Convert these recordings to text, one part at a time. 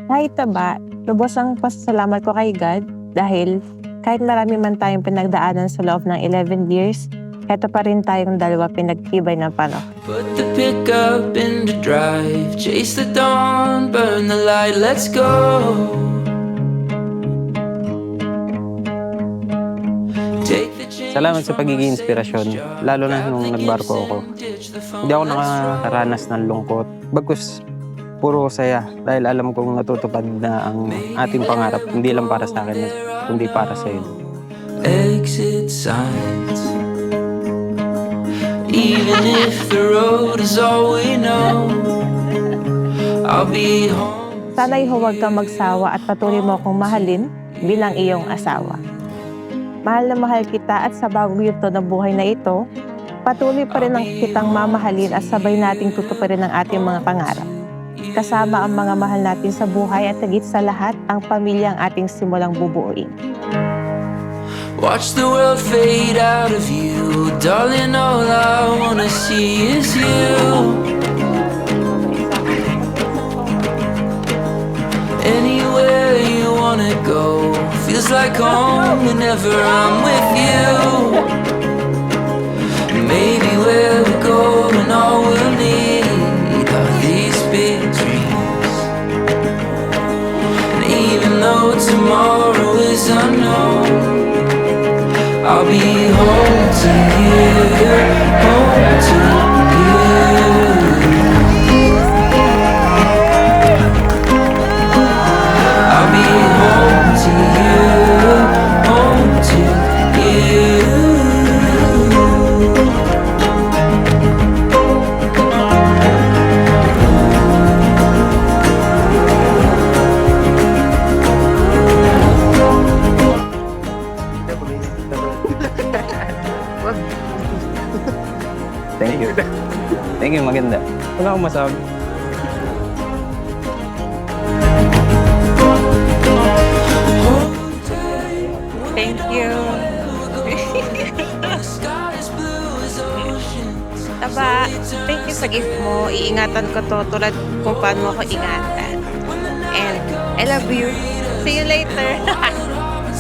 Kahit taba, lubos ang pasasalamat ko kay God dahil kahit marami man tayong pinagdaanan sa loob ng 11 years, eto pa rin tayong dalawa pinagtibay ng panahon. Put the pickup in the drive, chase the dawn, burn the light, let's go. Salamat sa pagiging inspirasyon, lalo na nung nagbarko ako. Hindi ako nakaranas ng lungkot. Bagkus, puro saya dahil alam kong natutupad na ang ating pangarap, hindi lang para sa akin, kundi para sa iyo. Exit signs. Even if the road is all we know, I'll be home. Sana'y huwag kang magsawa at patuloy mo akong mahalin bilang iyong asawa. Mahal na mahal kita at sa bagong yugto ng buhay na ito, patuloy pa rin ang kitang mamahalin at sabay nating tutuparin ang ating mga pangarap. Kasama ang mga mahal natin sa buhay at higit sa lahat ang pamilya ang ating simulang bubuuin. Watch the world fade out of you, darling, all I wanna see is you. Anywhere you wanna go, feels like home whenever I'm with you. Maybe where we're going, all we'll need are these big dreams. And even though tomorrow is unknown, I'll be home to you, home to you. I'll be home to you, home to you. Thank you. Thank you, maganda. Wala akong masabi. Thank you. Taba, thank you sa gift mo. Iingatan ko to tulad kung paano mo ko ingatan. And I love you. See you later.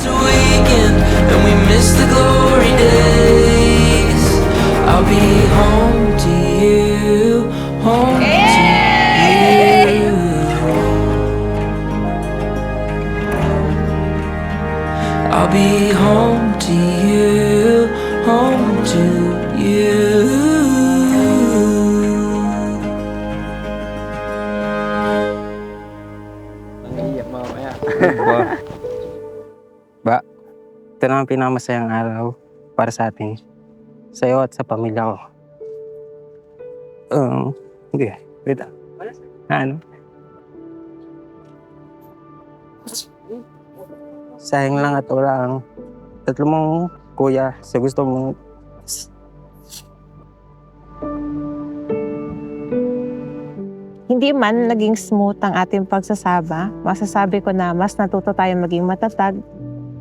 To weekend and we miss the glory days. I'll be home to you, home to you. I'll be home to you, home to you. Ba, ito na ang pinakamasayang araw para sa atin. Sa iyo at sa pamilya ko. Hindi. Wait. Ano? Sayang lang at wala ang tatlo mong kuya sa gusto mong... Hindi man naging smooth ang ating pagsasama, masasabi ko na mas natuto tayong maging matatag,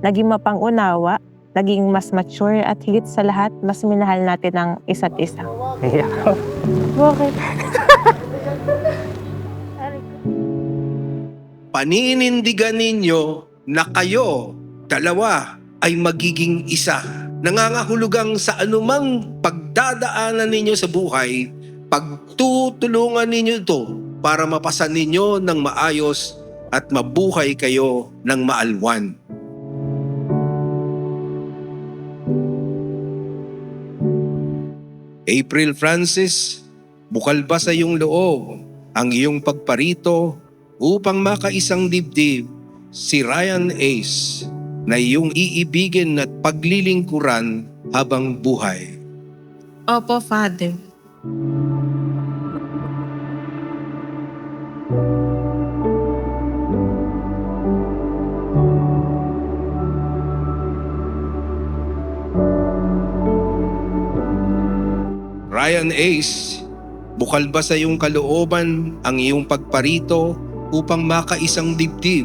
naging mapang-unawa, naging mas mature at higit sa lahat, mas minahal natin ang isa't isa. Iyak ako. Bakit? Paninindigan ninyo na kayo, dalawa, ay magiging isa. Nangangahulugang sa anumang pagdadaanan ninyo sa buhay, pagtutulungan ninyo ito para mapasan ninyo ng maayos at mabuhay kayo ng maalwan. April Francis, bukal ba sa iyong loob ang iyong pagparito upang makaisang dibdib si Ryan Ace na iyong iibigin at paglilingkuran habang buhay? Opo, Father. Ryan Ace, bukal ba sa iyong kalooban ang iyong pagparito upang makaisang dibdib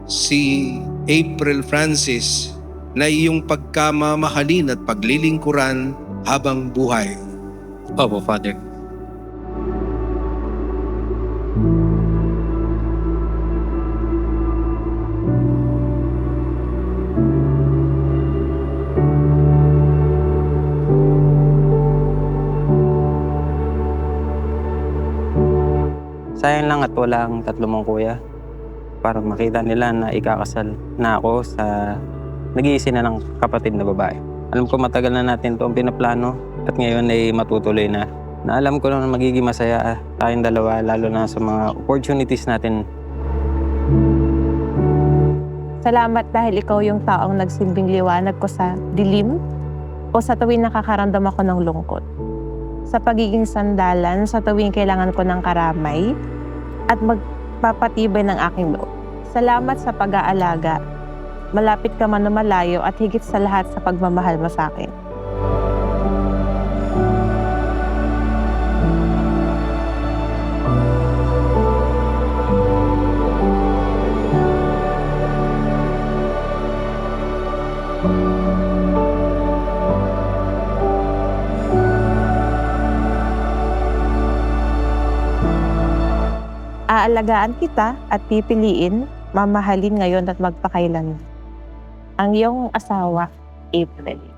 si April Francis na iyong pagkamamahalin at paglilingkuran habang buhay? Opo, Father. Sayang lang at wala ang tatlo mong kuya para makita nila na ikakasal na ako sa nag-iisa na ng kapatid na babae. Alam ko matagal na natin ito ang pinaplano at ngayon ay matutuloy na. Na alam ko na magiging masaya tayong dalawa lalo na sa mga opportunities natin. Salamat dahil ikaw yung taong nagsilbing liwanag ko sa dilim o sa tuwing nakakaramdam ako ng lungkot. Sa pagiging sandalan, sa tuwing kailangan ko ng karamay at magpapatibay ng aking loob. Salamat sa pag-aalaga. Malapit ka man o malayo at higit sa lahat sa pagmamahal mo sa akin. Aalagaan kita at pipiliin, mamahalin ngayon at magpakailanman. Ang iyong asawa, April.